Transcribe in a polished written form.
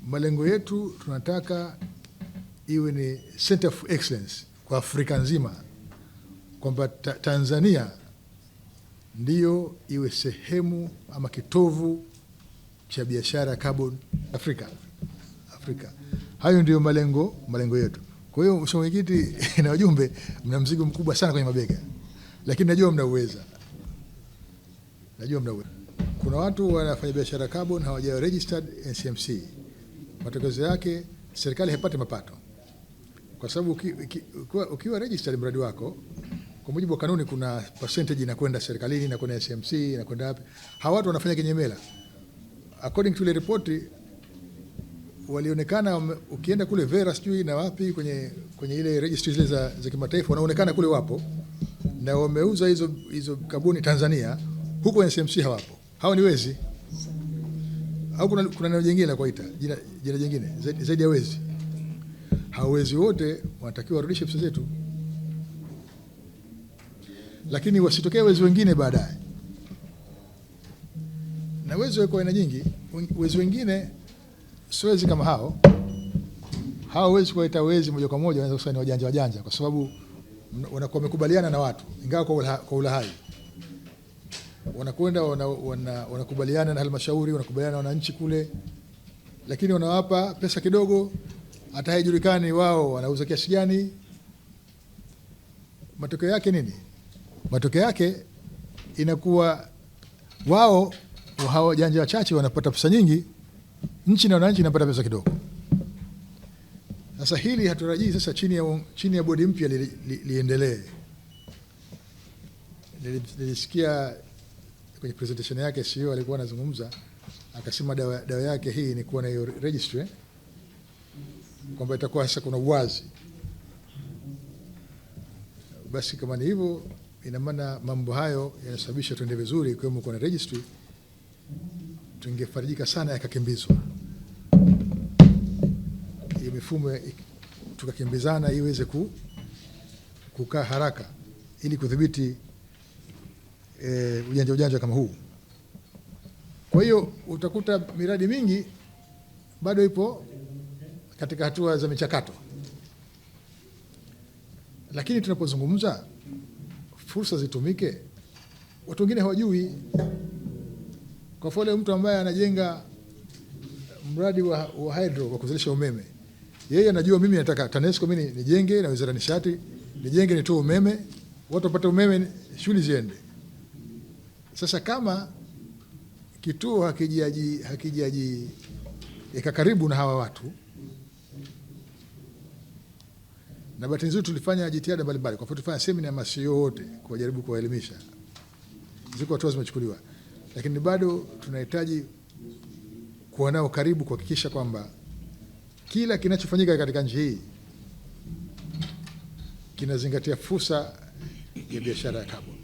malengo yetu tunataka iwe ni center of excellence kwa Afrika nzima, kwamba Tanzania ndiyo iwe sehemu ama kitovu cha biashara ya carbon Afrika. Hayo ndiyo malengo yetu. Kwa hiyo Mheshimiwa Mwenyekiti na wajumbe, mna mzigo mkubwa sana kwenye mabega, lakini najua mnauweza. Kuna watu wanafanya biashara carbon hawajawa registered NCMC. Matokeo yake serikali haipati mapato, kwa sababu ukiwa registered mradi wako, kwa mujibu wa kanuni kuna percentage inakwenda serikalini na kwenda NCMC na kwenda wapi. Hawa watu wanafanya kinyemela. According to the report, walionekana ukienda kule Vera sijui na wapi kwenye ile registry zile za kimataifa, wanaonekana kule wapo na wameuza hizo kaboni Tanzania, huko NCMC hawapo. Hao ni wezi. Au kuna neno jingine la kuita, jina jingine zaidi ya wezi. Hao wezi wote wanatakiwa warudishe pesa zetu, lakini wasitokee wezi wengine baadaye. Na wezi wako aina nyingi. Wezi wengine sio wezi kama hao wezi kuwaita wezi moja kwa moja, wanaweza kusema ni wajanja kwa sababu wanakuwa wamekubaliana na watu, ingawa kwa ulahai. Wanakwenda wanakubaliana na halmashauri, wanakubaliana na wananchi kule, lakini wanawapa pesa kidogo, hata haijulikani wao wanauza kiasi gani. Matokeo yake nini? Matokeo yake inakuwa wao hao janja wachache wanapata pesa nyingi, nchi na wananchi wanapata pesa kidogo. Sasa hili haturajii sasa chini ya bodi mpya liendelee. Nilisikia kwenye presentation yake CEO alikuwa anazungumza, akasema dawa yake hii ni kuwa na hiyo registry, kwamba itakuwa sasa kuna uwazi. Basi kama ni hivyo, ina maana mambo hayo yanasababisha tuende vizuri, kwa hiyo kuna registry, tungefarijika sana yakakimbizwa. Hiyo mifumo tukakimbizana iweze kukaa haraka ili kudhibiti ujanja kama huu. Kwa hiyo utakuta miradi mingi bado ipo katika hatua za michakato, lakini tunapozungumza fursa zitumike, watu wengine hawajui. Kwa mfano mtu ambaye anajenga mradi wa hydro wa kuzalisha umeme, yeye anajua mimi nataka TANESCO mimi nijenge, na Wizara ya Nishati nijenge, nitoe umeme, watu wapate umeme, shughuli ziende. Sasa kama kituo hakijaji karibu na hawa watu, na bahati nzuri tulifanya jitihada mbalimbali, kwa mfano tulifanya semina ya masio wote kujaribu kuwaelimisha, ziko hatua zimechukuliwa, lakini bado tunahitaji kuwa nao karibu, kuhakikisha kwamba kila kinachofanyika katika nchi hii kinazingatia fursa ya biashara ya carbon.